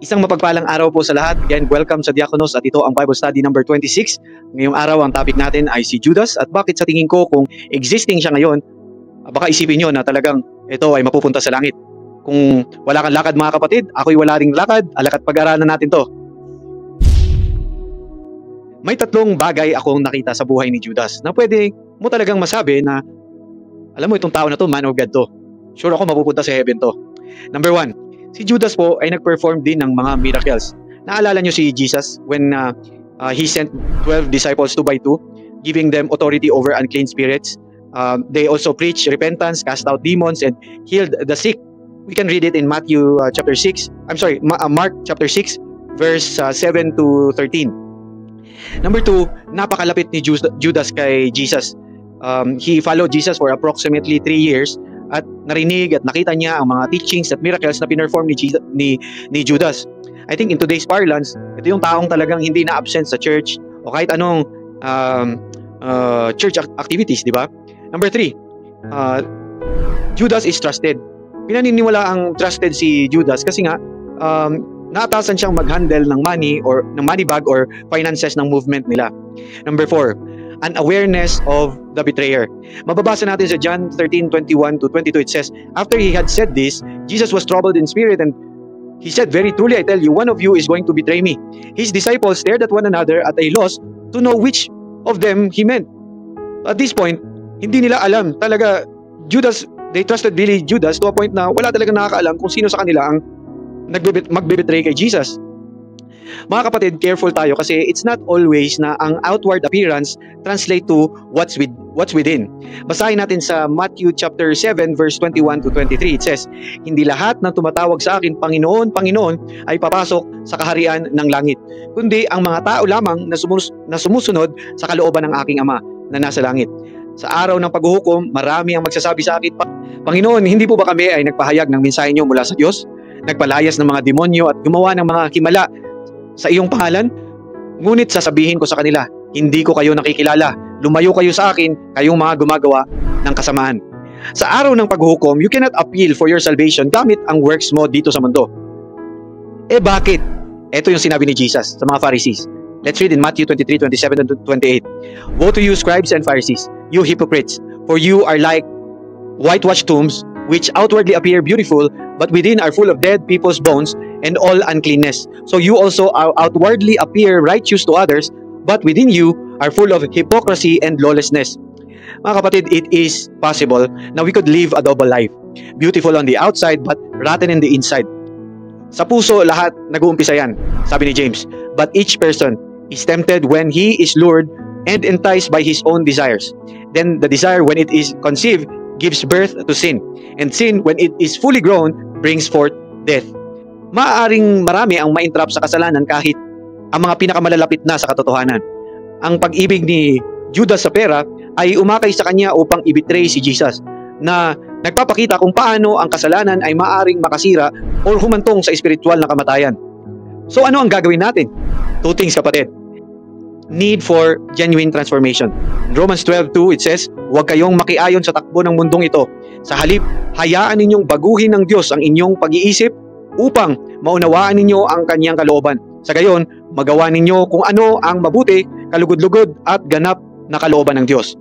Isang mapagpalang araw po sa lahat. Again, welcome sa Diakonos at ito ang Bible Study number 26. Ngayong araw ang topic natin ay si Judas at bakit sa tingin ko kung existing siya ngayon, baka isipin nyo na talagang ito ay mapupunta sa langit. Kung wala kang lakad mga kapatid, ako'y wala ring lakad, alakat pag-aralan natin to. May tatlong bagay akong nakita sa buhay ni Judas na pwede mo talagang masabi na alam mo itong tao na to, man of God to. Sure ako mapupunta sa heaven to. Number 1, si Judas po ay nag-perform din ng mga miracles. Naalala nyo si Jesus when he sent 12 disciples 2 by 2, giving them authority over unclean spirits. They also preached repentance, cast out demons, and healed the sick. We can read it in Mark chapter 6, verse 7 to 13. Number 2, napakalapit ni Judas kay Jesus. He followed Jesus for approximately 3 years at narinig at nakita niya ang mga teachings at miracles na pinerform ni Judas. I think in today's parlance, ito yung taong talagang hindi na absent sa church o kahit anong church activities, di ba? Number 3, Judas is trusted. Pinaniniwala ang trusted si Judas kasi nga naatasan siyang mag-handle ng money or ng money bag or finances ng movement nila. Number 4, an awareness of the betrayer. Mababasa natin sa John 13:21 to 22. It says, after he had said this, Jesus was troubled in spirit and he said, very truly I tell you, one of you is going to betray me. His disciples stared at one another at a loss to know which of them he meant. At this point, hindi nila alam talaga. Judas, they trusted really Judas to a point na wala talaga nakakaalam kung sino sa kanila ang magbe-betray kay Jesus. Mga kapatid, careful tayo kasi it's not always na ang outward appearance translate to what's within. Basahin natin sa Matthew chapter 7 verse 21 to 23. It says, hindi lahat ng tumatawag sa akin, Panginoon, Panginoon, ay papasok sa kaharian ng langit, kundi ang mga tao lamang na sumusunod sa kalooban ng aking Ama na nasa langit. Sa araw ng paghuhukom, marami ang magsasabi sa akin, Panginoon, hindi po ba kami ay nagpahayag ng mensahe niyo mula sa Diyos? Nagpalayas ng mga demonyo at gumawa ng mga himala sa iyong pangalan? Ngunit sasabihin ko sa kanila, hindi ko kayo nakikilala. Lumayo kayo sa akin, kayong mga gumagawa ng kasamaan. Sa araw ng paghuhukom, you cannot appeal for your salvation gamit ang works mo dito sa mundo. Eh bakit? Ito yung sinabi ni Jesus sa mga Pharisees. Let's read in Matthew 23:27 to 28. Woe to you, scribes and Pharisees, you hypocrites, for you are like whitewashed tombs, which outwardly appear beautiful, but within are full of dead people's bones and all uncleanness. So you also outwardly appear righteous to others, but within you are full of hypocrisy and lawlessness. Mga kapatid, it is possible na we could live a double life. Beautiful on the outside, but rotten in the inside. Sa puso, lahat nag-uumpisa yan, sabi ni James. But each person is tempted when he is lured and enticed by his own desires. Then the desire, when it is conceived, gives birth to sin. And sin, when it is fully grown, brings forth death. Maaaring marami ang ma-entrap sa kasalanan kahit ang mga pinakamalalapit na sa katotohanan. Ang pag-ibig ni Judas sa pera ay umakay sa kanya upang i-betray si Jesus, na nagpapakita kung paano ang kasalanan ay maaaring makasira o humantong sa espiritual na kamatayan. So ano ang gagawin natin? 2 things, kapatid. Need for genuine transformation. In Romans 12:2, it says, huwag kayong makiayon sa takbo ng mundong ito. Sa halip, hayaan ninyong baguhin ng Diyos ang inyong pag-iisip upang maunawaan ninyo ang kanyang kalooban. Sa gayon, magawa ninyo kung ano ang mabuti, kalugod-lugod at ganap na kalooban ng Diyos.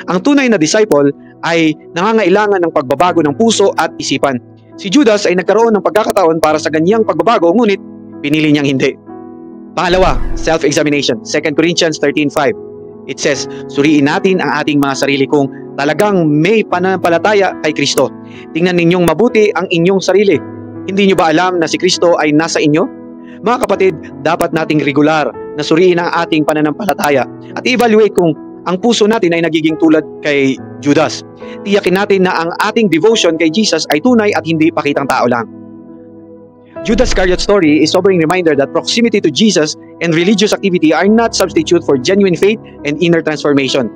Ang tunay na disciple ay nangangailangan ng pagbabago ng puso at isipan. Si Judas ay nagkaroon ng pagkakataon para sa ganyang pagbabago, ngunit pinili niyang hindi. Pangalawa, self-examination. 2 Corinthians 13:5. It says, suriin natin ang ating mga sarili kung talagang may pananampalataya kay Kristo. Tingnan ninyong mabuti ang inyong sarili. Hindi nyo ba alam na si Kristo ay nasa inyo? Mga kapatid, dapat nating regular na suriin ang ating pananampalataya at i-evaluate kung ang puso natin ay nagiging tulad kay Judas. Tiyakin natin na ang ating devotion kay Jesus ay tunay at hindi pakitang tao lang. Judas Iscariot's story is a sobering reminder that proximity to Jesus and religious activity are not substitute for genuine faith and inner transformation.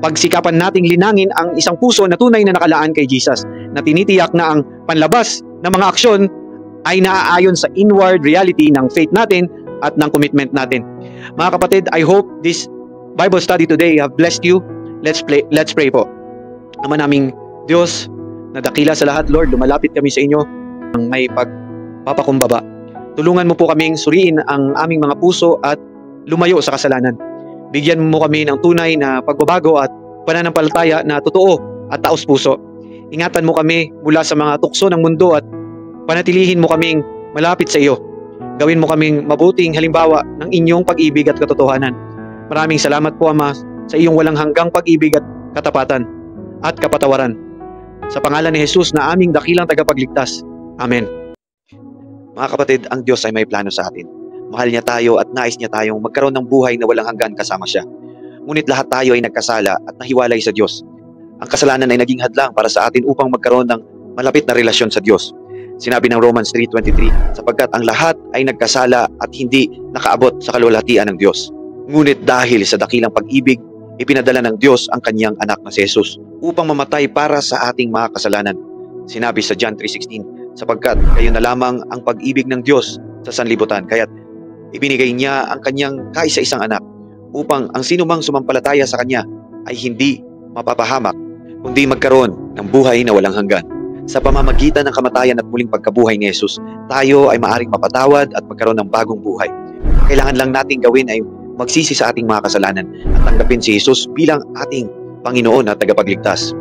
Pagsikapan nating linangin ang isang puso na tunay na nakalaan kay Jesus, na tinitiyak na ang panlabas ng mga aksyon ay naaayon sa inward reality ng faith natin at ng commitment natin. Mga kapatid, I hope this Bible study today have blessed you. Let's pray po. Ama naming Diyos, na dakila sa lahat, Lord, lumalapit kami sa inyo ng may pagpapakumbaba. Tulungan mo po kaming suriin ang aming mga puso at lumayo sa kasalanan. Bigyan mo kami ng tunay na pagbabago at pananampalataya na totoo at taos puso. Ingatan mo kami mula sa mga tukso ng mundo at panatilihin mo kaming malapit sa iyo. Gawin mo kaming mabuting halimbawa ng inyong pag-ibig at katotohanan. Maraming salamat po, Ama, sa iyong walang hanggang pag-ibig at katapatan at kapatawaran. Sa pangalan ni Jesus na aming dakilang tagapagligtas. Amen. Mga kapatid, ang Diyos ay may plano sa atin. Mahal niya tayo at nais niya tayong magkaroon ng buhay na walang hanggan kasama siya. Ngunit lahat tayo ay nagkasala at nahiwalay sa Diyos. Ang kasalanan ay naging hadlang para sa atin upang magkaroon ng malapit na relasyon sa Diyos. Sinabi ng Romans 3:23, sapagkat ang lahat ay nagkasala at hindi nakaabot sa kalwalhatian ng Diyos. Ngunit dahil sa dakilang pag-ibig, ipinadala ng Diyos ang kanyang anak na si Jesus upang mamatay para sa ating mga kasalanan. Sinabi sa John 3:16, sapagkat kayo na lamang ang pag-ibig ng Diyos sa sanlibutan, kaya't ibinigay niya ang kanyang kaisa-isang anak upang ang sinumang sumampalataya sa kanya ay hindi mapapahamak, kundi magkaroon ng buhay na walang hanggan. Sa pamamagitan ng kamatayan at muling pagkabuhay ni Jesus, tayo ay maaring mapatawad at magkaroon ng bagong buhay. Kailangan lang nating gawin ay magsisi sa ating mga kasalanan at tanggapin si Jesus bilang ating Panginoon at tagapagligtas.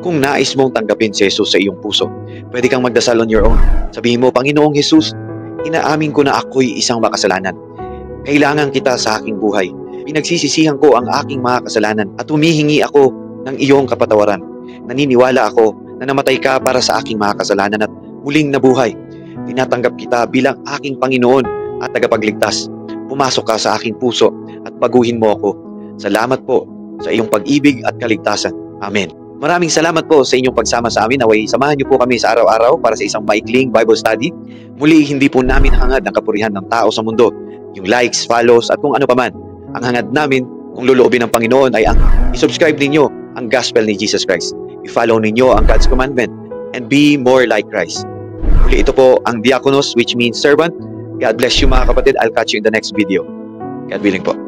Kung nais mong tanggapin si Jesus sa iyong puso, pwede kang magdasal on your own. Sabihin mo, Panginoong Jesus, inaamin ko na ako'y isang makasalanan. Kailangan kita sa aking buhay. Pinagsisisihan ko ang aking mga kasalanan at humihingi ako ng iyong kapatawaran. Naniniwala ako na namatay ka para sa aking mga kasalanan at muling nabuhay. Tinatanggap kita bilang aking Panginoon at tagapagligtas. Pumasok ka sa aking puso at baguhin mo ako. Salamat po sa iyong pag-ibig at kaligtasan. Amen. Maraming salamat po sa inyong pagsama sa amin. Naway samahan niyo po kami sa araw-araw para sa isang maikling Bible study. Muli, hindi po namin hangad ang kapurihan ng tao sa mundo, yung likes, follows at kung ano paman. Ang hangad namin, kung loloobin ng Panginoon, ay ang i-subscribe ninyo ang Gospel ni Jesus Christ. I-follow ninyo ang God's commandment and be more like Christ. Muli, ito po ang Diakonos, which means servant. God bless you mga kapatid. I'll catch you in the next video. God willing po.